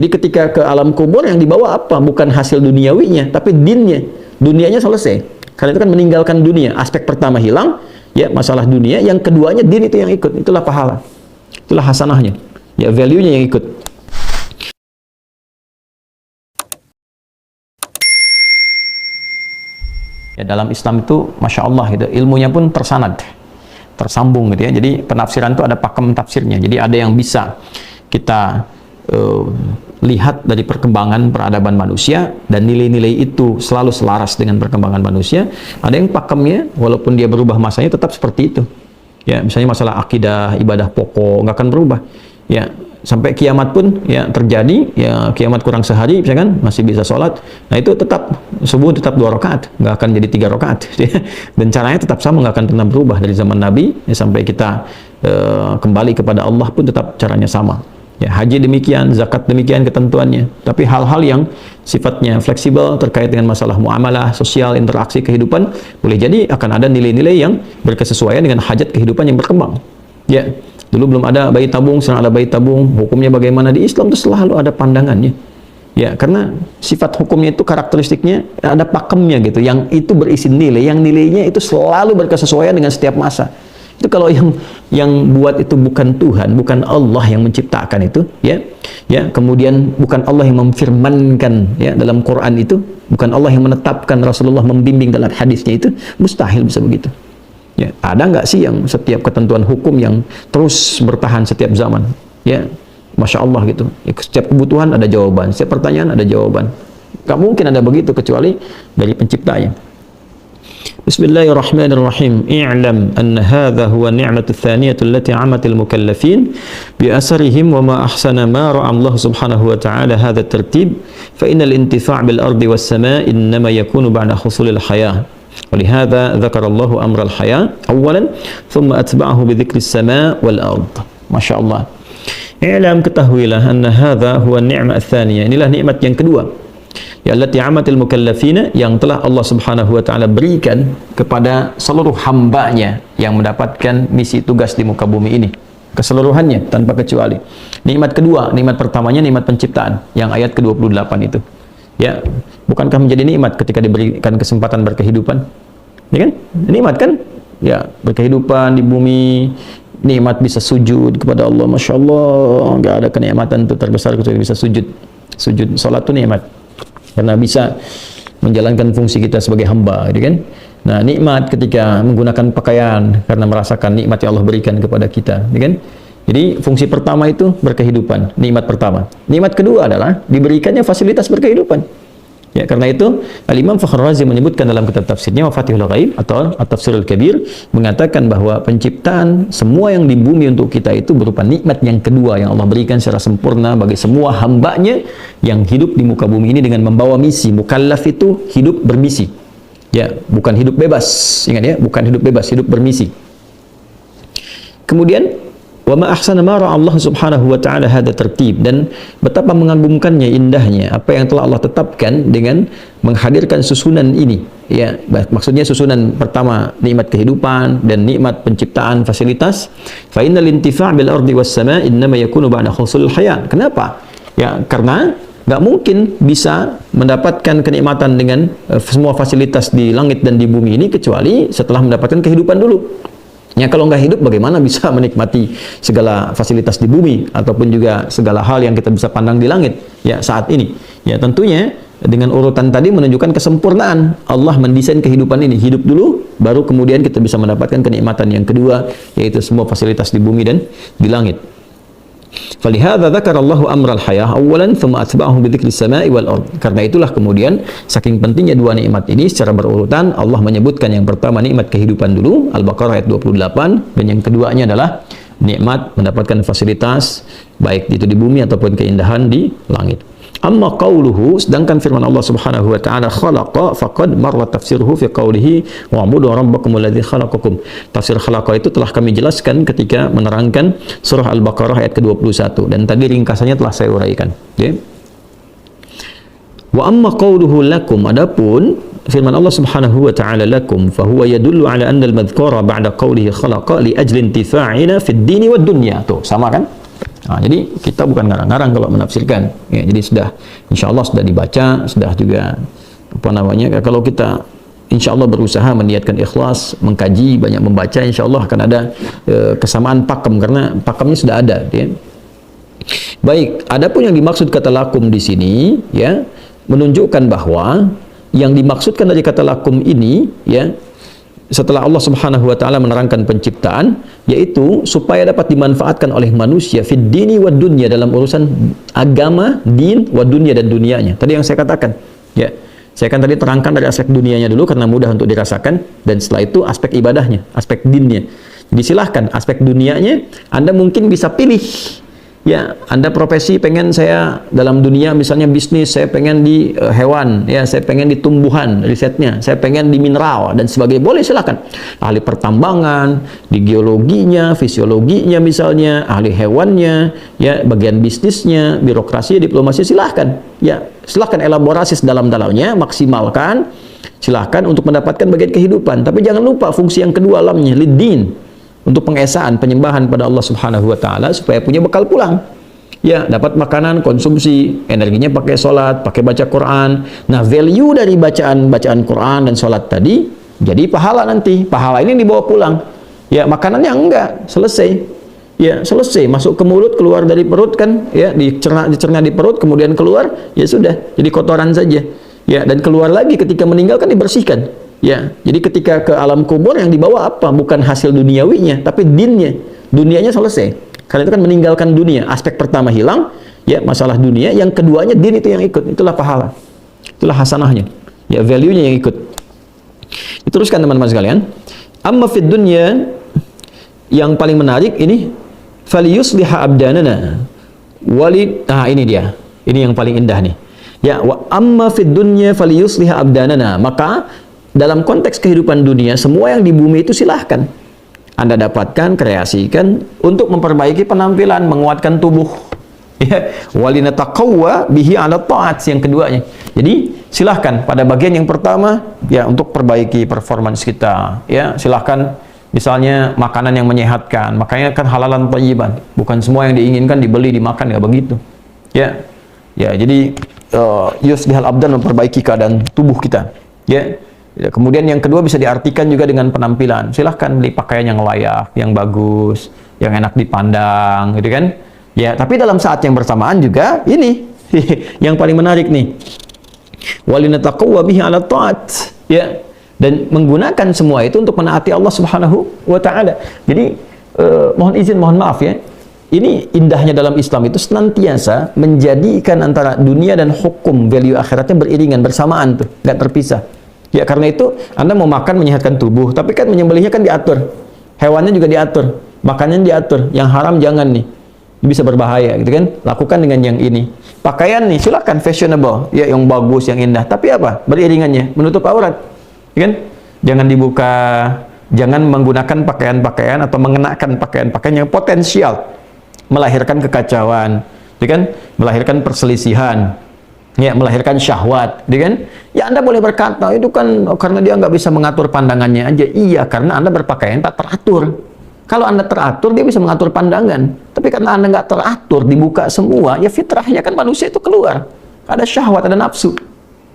Jadi ketika ke alam kubur yang dibawa apa? Bukan hasil duniawinya, tapi dinnya. Dunianya selesai. Karena itu kan meninggalkan dunia. Aspek pertama hilang, ya masalah dunia. Yang keduanya din itu yang ikut. Itulah pahala. Itulah hasanahnya. Ya value-nya yang ikut. Ya dalam Islam itu Masya Allah gitu, ilmunya pun tersanad, tersambung gitu ya. Jadi penafsiran itu ada pakem tafsirnya. Jadi ada yang bisa kita lihat dari perkembangan peradaban manusia dan nilai-nilai itu selalu selaras dengan perkembangan manusia. Ada yang pakemnya walaupun dia berubah masanya tetap seperti itu. Ya, misalnya masalah akidah, ibadah pokok nggak akan berubah. Ya, sampai kiamat pun ya terjadi, ya kiamat kurang sehari misalkan masih bisa sholat. Nah, itu tetap subuh tetap 2 rakaat, nggak akan jadi 3 rakaat. Dan caranya tetap sama, nggak akan pernah berubah dari zaman Nabi ya, sampai kita kembali kepada Allah pun tetap caranya sama. Ya, haji demikian, zakat demikian ketentuannya. Tapi hal-hal yang sifatnya fleksibel terkait dengan masalah muamalah, sosial, interaksi kehidupan, boleh jadi akan ada nilai-nilai yang berkesesuaian dengan hajat kehidupan yang berkembang. Ya, dulu belum ada bayi tabung, sekarang ada bayi tabung. Hukumnya bagaimana di Islam itu selalu ada pandangannya. Ya, karena sifat hukumnya itu karakteristiknya ada pakemnya gitu. Yang itu berisi nilai, yang nilainya itu selalu berkesesuaian dengan setiap masa. Itu kalau yang buat itu bukan Tuhan, bukan Allah yang menciptakan itu, ya, kemudian bukan Allah yang memfirmankan ya dalam Quran itu, bukan Allah yang menetapkan, Rasulullah membimbing dalam hadisnya itu, mustahil bisa begitu. Ya, ada nggak sih yang setiap ketentuan hukum yang terus bertahan setiap zaman? Ya, Masya Allah gitu. Ya, setiap kebutuhan ada jawaban, setiap pertanyaan ada jawaban. Gak mungkin ada begitu kecuali dari penciptanya. Bismillahirrahmanirrahim. I'lam anna hadha huwa ni'matu thaniyatu allati 'amat al-mukallafin bi asarihim wa ma ahsana ma ra'a Allah subhanahu wa ta'ala hadha at-tartib fa innal intifa' bil ardi was sama' innama yakunu ba'da husulil hayah. ولهذا ذكر الله أمر الحياة أولا ثم أتبعه بذكر السماء والأرض. Masya Allah. I'lam, ketahuilah anna hadha huwa ni'mah tsaniyah. Inilah nikmat yang kedua. Ya allati 'amatil mukallafina, yang telah Allah Subhanahu wa taala berikan kepada seluruh hambanya yang mendapatkan misi tugas di muka bumi ini, keseluruhannya tanpa kecuali. Nikmat kedua, nikmat pertamanya nikmat penciptaan yang ayat ke-28 itu. Ya, bukankah menjadi nikmat ketika diberikan kesempatan berkehidupan? Ya kan? Nikmat kan? Ya, berkehidupan di bumi, nikmat bisa sujud kepada Allah. Masya Allah, nggak ada kenikmatan itu terbesar kecuali bisa sujud. Sujud, salat itu nikmat. Karena bisa menjalankan fungsi kita sebagai hamba, gitu kan? Nah, nikmat ketika menggunakan pakaian karena merasakan nikmat yang Allah berikan kepada kita, gitu kan? Jadi fungsi pertama itu berkehidupan, nikmat pertama. Nikmat kedua adalah diberikannya fasilitas berkehidupan. Ya, karena itu Al-Imam Fakhr Razi menyebutkan dalam kitab tafsirnya Mafatihul Ghaib atau At-Tafsirul Kabir, mengatakan bahwa penciptaan semua yang di bumi untuk kita itu berupa nikmat yang kedua yang Allah berikan secara sempurna bagi semua hambanya yang hidup di muka bumi ini dengan membawa misi. Mukallaf itu hidup bermisi. Ya, bukan hidup bebas. Ingat ya, bukan hidup bebas, hidup bermisi. Kemudian wa ma ahsana ma ra'a Allah subhanahu wa ta'ala hada tertib, dan betapa mengagumkannya, indahnya apa yang telah Allah tetapkan dengan menghadirkan susunan ini. Ya, maksudnya susunan pertama nikmat kehidupan dan nikmat penciptaan fasilitas. Fa innal intifa' bil ardi was sama' innama yakunu ba'da husul hayat. Kenapa? Ya, karena nggak mungkin bisa mendapatkan kenikmatan dengan semua fasilitas di langit dan di bumi ini kecuali setelah mendapatkan kehidupan dulu. Ya, kalau nggak hidup bagaimana bisa menikmati segala fasilitas di bumi ataupun juga segala hal yang kita bisa pandang di langit ya saat ini. Ya, tentunya dengan urutan tadi menunjukkan kesempurnaan Allah mendesain kehidupan ini. Hidup dulu baru kemudian kita bisa mendapatkan kenikmatan yang kedua, yaitu semua fasilitas di bumi dan di langit. Falihadza dzakarallahu amral hayah awalan thumma atba'ahu bidzikris sama'i wal ard. Karena itulah kemudian saking pentingnya dua nikmat ini secara berurutan Allah menyebutkan yang pertama nikmat kehidupan dulu, Al-Baqarah ayat 28, dan yang keduanya adalah nikmat mendapatkan fasilitas baik itu di bumi ataupun keindahan di langit. Amma qauluhu, sedangkan firman Allah Subhanahu wa taala khalaqa faqad marra tafsiruhu fi qaulihi wa'budu rabbakum alladzi khalaqakum. Tafsir khalaqa itu telah kami jelaskan ketika menerangkan surah Al-Baqarah ayat ke-21 dan tadi ringkasannya telah saya uraikan. Okay. Wa amma qauluhu lakum, adapun firman Allah Subhanahu wa taala lakum fa huwa yadullu ala anna al-madhkura ba'da qaulihi khalaqa li ajli intifa'ina fid dini wad dunya. Tuh, sama kan? Jadi kita bukan ngarang-ngarang kalau menafsirkan. Ya, jadi sudah, insya Allah sudah dibaca, sudah juga apa namanya. Kalau kita insya Allah berusaha meniatkan ikhlas, mengkaji, banyak membaca, insya Allah akan ada kesamaan pakem, karena pakemnya sudah ada. Ya. Baik, adapun yang dimaksud kata lakum di sini, ya, menunjukkan bahwa yang dimaksudkan dari kata lakum ini, ya, setelah Allah Subhanahu wa taala menerangkan penciptaan, yaitu supaya dapat dimanfaatkan oleh manusia fid dini wad dunya, dalam urusan agama, din, wad dunya, dan dunianya. Tadi yang saya katakan, ya. Saya kan tadi terangkan dari aspek dunianya dulu karena mudah untuk dirasakan, dan setelah itu aspek ibadahnya, aspek dinnya. Jadi silahkan aspek dunianya Anda mungkin bisa pilih. Ya, Anda profesi pengen saya dalam dunia misalnya bisnis, saya pengen di hewan, ya, saya pengen di tumbuhan risetnya, saya pengen di mineral dan sebagainya, boleh, silakan. Ahli pertambangan, di geologinya, fisiologinya misalnya, ahli hewannya, ya, bagian bisnisnya, birokrasi, diplomasi, silahkan. Ya, silahkan elaborasi sedalam-dalamnya, maksimalkan, silahkan untuk mendapatkan bagian kehidupan. Tapi jangan lupa fungsi yang kedua alamnya, lidin, untuk pengesaan, penyembahan pada Allah Subhanahu wa taala, supaya punya bekal pulang. Ya, dapat makanan, konsumsi, energinya pakai sholat, pakai baca Quran. Nah, value dari bacaan Quran dan sholat tadi jadi pahala nanti. Pahala ini dibawa pulang. Ya, makanannya enggak, selesai. Ya, selesai, masuk ke mulut, keluar dari perut kan, ya, dicerna di perut, kemudian keluar, ya sudah, jadi kotoran saja. Ya, dan keluar lagi ketika meninggal kan dibersihkan. Ya, jadi ketika ke alam kubur yang dibawa apa? Bukan hasil duniawinya, tapi dinnya. Dunianya selesai. Karena itu kan meninggalkan dunia. Aspek pertama hilang, ya, masalah dunia. Yang keduanya din itu yang ikut. Itulah pahala. Itulah hasanahnya. Ya, value-nya yang ikut. Diteruskan teman-teman sekalian. Amma fid dunya, yang paling menarik ini, faliyusliha abdanana. Nah, ini dia. Ini yang paling indah nih. Ya, wa amma fid dunya faliyusliha abdanana. Maka dalam konteks kehidupan dunia, semua yang di bumi itu silahkan Anda dapatkan, kreasikan untuk memperbaiki penampilan, menguatkan tubuh. Ya, walinataqawwa bihi 'ala ta'at, yang keduanya. Jadi silahkan pada bagian yang pertama, ya, untuk perbaiki performance kita. Ya, silahkan misalnya makanan yang menyehatkan, makanya kan halalan thayyiban. Bukan semua yang diinginkan dibeli, dimakan, nggak begitu. Ya, ya, jadi yuslihal abdan, memperbaiki keadaan tubuh kita. Ya. Kemudian yang kedua bisa diartikan juga dengan penampilan. Silahkan beli pakaian yang layak, yang bagus, yang enak dipandang, gitu kan? Ya, tapi dalam saat yang bersamaan juga ini yang paling menarik nih. Walinataqawwa bihi 'ala ta'at. Ya, dan menggunakan semua itu untuk menaati Allah Subhanahu wa taala. Jadi mohon maaf ya. Ini indahnya dalam Islam itu senantiasa menjadikan antara dunia dan hukum, value akhiratnya beriringan, bersamaan tuh, nggak terpisah. Ya, karena itu Anda mau makan menyehatkan tubuh, tapi kan menyembelihnya kan diatur. Hewannya juga diatur, makannya diatur. Yang haram jangan nih. Ini bisa berbahaya gitu kan. Lakukan dengan yang ini. Pakaian nih silakan fashionable, ya, yang bagus, yang indah. Tapi apa? Beriringannya, menutup aurat. Ya kan? Jangan dibuka, jangan menggunakan pakaian-pakaian atau mengenakan pakaian-pakaian yang potensial melahirkan kekacauan, ya kan? Melahirkan perselisihan. Ya, melahirkan syahwat, kan? Ya, Anda boleh berkata itu kan karena dia nggak bisa mengatur pandangannya aja. Iya, karena Anda berpakaian tak teratur. Kalau Anda teratur, dia bisa mengatur pandangan. Tapi karena Anda nggak teratur, dibuka semua, ya fitrahnya kan manusia itu keluar. Ada syahwat, ada nafsu,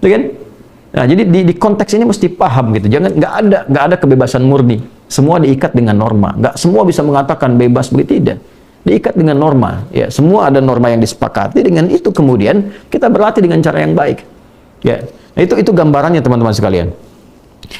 kan? Nah, jadi di konteks ini mesti paham gitu. Jangan nggak ada kebebasan murni. Semua diikat dengan norma. Nggak semua bisa mengatakan bebas, begitu tidak. Diikat dengan norma, ya, semua ada norma yang disepakati, dengan itu kemudian kita berlatih dengan cara yang baik. Ya, nah, itu gambarannya teman-teman sekalian.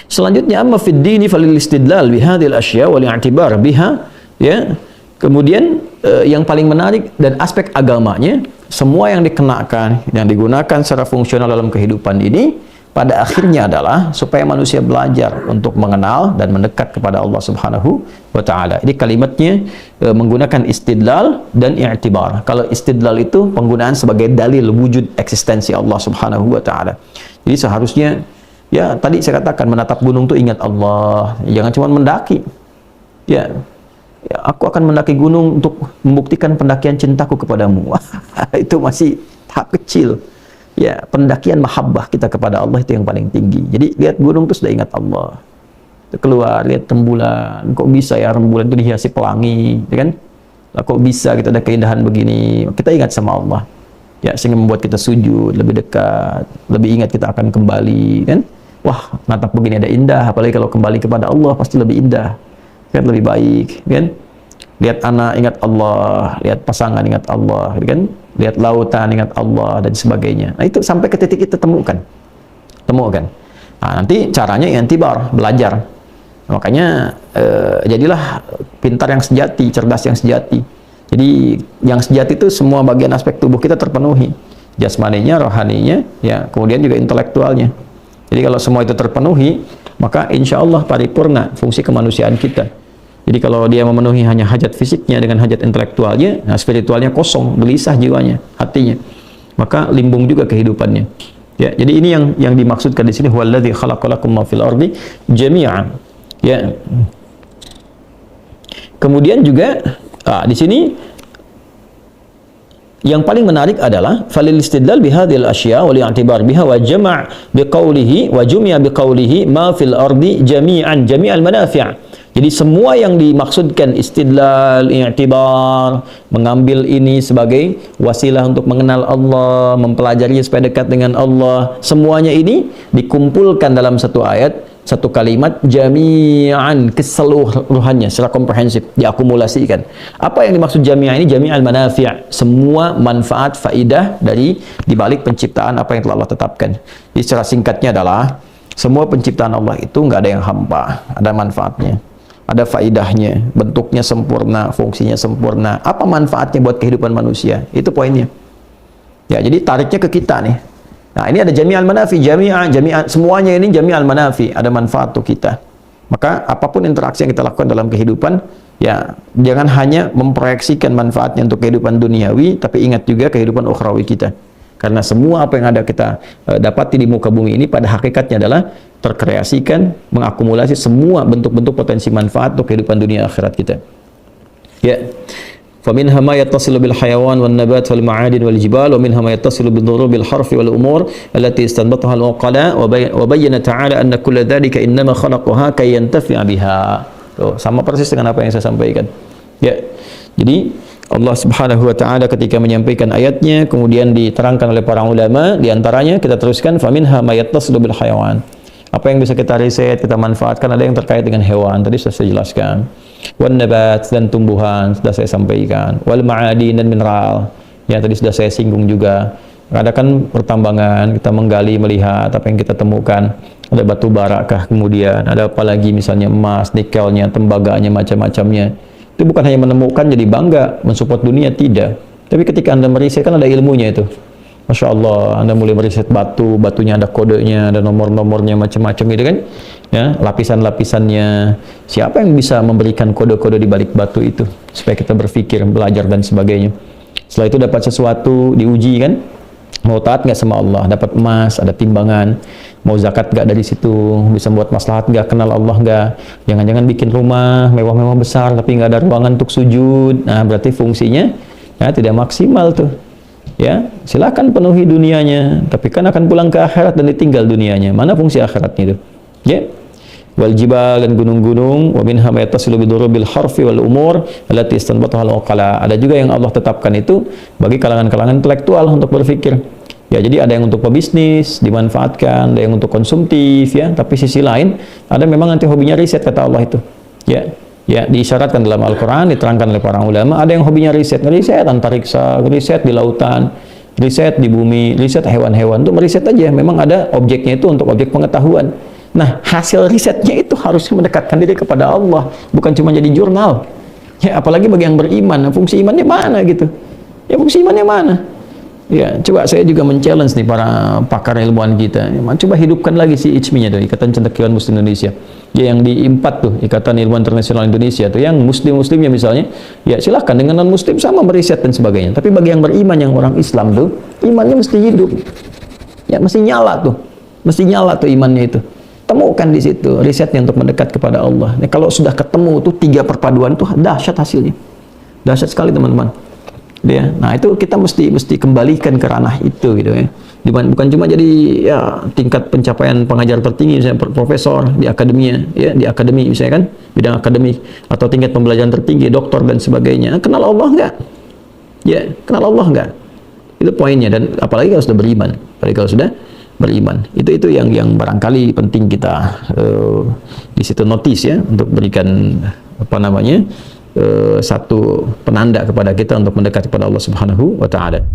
Selanjutnya, amma fid dini falil istidlal bihadhil asya wal i'tibar biha, ya. Kemudian yang paling menarik dan aspek agamanya, semua yang dikenakan, yang digunakan secara fungsional dalam kehidupan ini pada akhirnya adalah supaya manusia belajar untuk mengenal dan mendekat kepada Allah Subhanahu wa taala. Ini kalimatnya menggunakan istidlal dan i'tibar. Kalau istidlal itu penggunaan sebagai dalil wujud eksistensi Allah Subhanahu wa taala. Jadi seharusnya, ya, tadi saya katakan menatap gunung itu ingat Allah, jangan cuma mendaki. Ya, aku akan mendaki gunung untuk membuktikan pendakian cintaku kepadamu. Itu masih tahap kecil. Ya, pendakian mahabbah kita kepada Allah itu yang paling tinggi. Jadi lihat gunung itu sudah ingat Allah. Itu keluar, lihat rembulan. Kok bisa ya rembulan itu dihiasi pelangi, ya kan? lah kok bisa kita ada keindahan begini? Kita ingat sama Allah. Ya, sehingga membuat kita sujud lebih dekat, lebih ingat kita akan kembali, kan? Wah, natap begini ada indah, apalagi kalau kembali kepada Allah pasti lebih indah, kan, lebih baik, kan? Lihat anak ingat Allah, lihat pasangan ingat Allah, kan? Lihat lautan ingat Allah dan sebagainya. Nah, itu sampai ke titik kita temukan. Nah, nanti caranya intibar, belajar. Makanya jadilah pintar yang sejati, cerdas yang sejati. Jadi yang sejati itu semua bagian aspek tubuh kita terpenuhi, jasmaninya, rohaninya, ya, kemudian juga intelektualnya. Jadi kalau semua itu terpenuhi, maka insya Allah paripurna fungsi kemanusiaan kita. Jadi kalau dia memenuhi hanya hajat fisiknya dengan hajat intelektualnya, nah spiritualnya kosong, gelisah jiwanya, hatinya, maka limbung juga kehidupannya. Ya, jadi ini yang dimaksudkan di sini, huwallazi khalaqalakum ma fil ardi jami'an. Ya. Kemudian juga di sini yang paling menarik adalah falil istidlal bihadhil asya wal i'tibar biha wa jama' biqaulihi wa jumia biqaulihi ma fil ardi jami'an jami'al manafi'. Jadi semua yang dimaksudkan istidlal, i'tibar, mengambil ini sebagai wasilah untuk mengenal Allah, mempelajari supaya dekat dengan Allah, semuanya ini dikumpulkan dalam satu ayat, satu kalimat, jami'an, keseluruhannya secara komprehensif, diakumulasikan. Apa yang dimaksud jami'an ini? Jami'al manafi', semua manfaat, faidah dari dibalik penciptaan apa yang telah Allah tetapkan. Jadi secara singkatnya adalah semua penciptaan Allah itu nggak ada yang hampa, ada manfaatnya, ada faidahnya, bentuknya sempurna, fungsinya sempurna. Apa manfaatnya buat kehidupan manusia? Itu poinnya. Ya, jadi tariknya ke kita nih. Nah, ini ada jami'al manafi, jami'an, semuanya ini jami'al manafi, ada manfaat untuk kita. Maka apapun interaksi yang kita lakukan dalam kehidupan, ya, jangan hanya memproyeksikan manfaatnya untuk kehidupan duniawi, tapi ingat juga kehidupan ukhrawi kita. Karena semua apa yang ada kita dapati di muka bumi ini pada hakikatnya adalah terkreasikan, mengakumulasi semua bentuk-bentuk potensi manfaat untuk kehidupan dunia akhirat kita. Ya. فَمِنْهَا مَا يَتَّصِلُ بِالْحَيَوَانِ وَالنَّبَاتِ وَالْمَعَادِنِ وَالْجِبَالِ وَمِنْهَا مَا يَتَّصِلُ بِالضُّرُوبِ الْحَرْفِ وَالْأُمُورِ الَّتِي اسْتَنبَطَهَا الْعُقَلَاءُ وَبَيَّنَ تَعَالَى أَنَّ كُلَّ ذَلِكَ إِنَّمَا خَلَقَهَا كَيْ يَنْتَفِعَ بِهَا. Sama persis dengan apa yang saya sampaikan. Ya. Jadi Allah Subhanahu wa taala ketika menyampaikan ayatnya kemudian diterangkan oleh para ulama, di antaranya kita teruskan faminha ma yattasilu bil hayawan. Apa yang bisa kita riset, kita manfaatkan, ada yang terkait dengan hewan, tadi sudah saya jelaskan. Wan nabat, dan tumbuhan sudah saya sampaikan. Wal ma'adin, dan mineral, ya tadi sudah saya singgung juga. Ada kan pertambangan, kita menggali melihat apa yang kita temukan. Ada batu bara kah, kemudian ada apa lagi, misalnya emas, nikelnya, tembaganya, macam-macamnya. Itu bukan hanya menemukan jadi bangga mensupport dunia, tidak. Tapi ketika Anda meriset, kan ada ilmunya itu. Masya Allah, Anda mulai meriset batu, batunya ada kodenya, ada nomor-nomornya, macam-macam gitu kan. Ya, lapisan-lapisannya. Siapa yang bisa memberikan kode-kode di balik batu itu supaya kita berpikir, belajar dan sebagainya. Setelah itu dapat sesuatu, diuji kan. Mau taat nggak sama Allah, dapat emas, ada timbangan. Mau zakat nggak dari situ, bisa buat maslahat nggak, kenal Allah nggak. Jangan-jangan bikin rumah mewah-mewah besar tapi nggak ada ruangan untuk sujud. Nah, berarti fungsinya ya tidak maksimal tuh. Ya, silakan penuhi dunianya, tapi kan akan pulang ke akhirat dan ditinggal dunianya. Mana fungsi akhiratnya itu? Ya. Wal jibal, dan gunung-gunung, wa minha ma yattasilu bidurubil harfi wal umur allati istanbataha al uqala. Ada juga yang Allah tetapkan itu bagi kalangan-kalangan intelektual untuk berpikir. Ya, jadi ada yang untuk pebisnis dimanfaatkan, ada yang untuk konsumtif ya, tapi sisi lain ada memang nanti hobinya riset, kata Allah itu. Ya. Ya, diisyaratkan dalam Al-Qur'an, diterangkan oleh para ulama, ada yang hobinya riset antariksa, riset di lautan, riset di bumi, riset hewan-hewan, itu meriset aja, memang ada objeknya itu untuk objek pengetahuan. Nah, hasil risetnya itu harusnya mendekatkan diri kepada Allah, bukan cuma jadi jurnal. Ya, apalagi bagi yang beriman, fungsi imannya mana gitu? Ya, fungsi imannya mana? Ya, coba saya juga men-challenge nih para pakar ilmuwan kita. Coba hidupkan lagi si ICMI-nya tuh, Ikatan Cendekiawan Muslim Indonesia. Ya, yang di IMPAT tuh, Ikatan Ilmuwan Internasional Indonesia tuh, yang muslim-muslimnya misalnya, ya silahkan, dengan non-muslim sama meriset dan sebagainya. Tapi bagi yang beriman, yang orang Islam tuh, imannya mesti hidup. Ya, mesti nyala tuh. Mesti nyala tuh imannya itu. Temukan di situ risetnya untuk mendekat kepada Allah. Nah, kalau sudah ketemu tuh 3 perpaduan tuh dahsyat hasilnya. Dahsyat sekali teman-teman. Ya. Nah, itu kita mesti kembalikan ke ranah itu gitu ya. Bukan cuma jadi ya tingkat pencapaian pengajar tertinggi misalnya profesor di akademia ya, di akademi misalnya kan, bidang akademik, atau tingkat pembelajaran tertinggi doktor dan sebagainya. Kenal Allah enggak? Ya, kenal Allah enggak? Itu poinnya. Dan apalagi kalau sudah beriman. Apalagi kalau sudah beriman. Itu yang barangkali penting kita di situ notice ya, untuk berikan apa namanya satu penanda kepada kita untuk mendekat kepada Allah Subhanahu wa taala.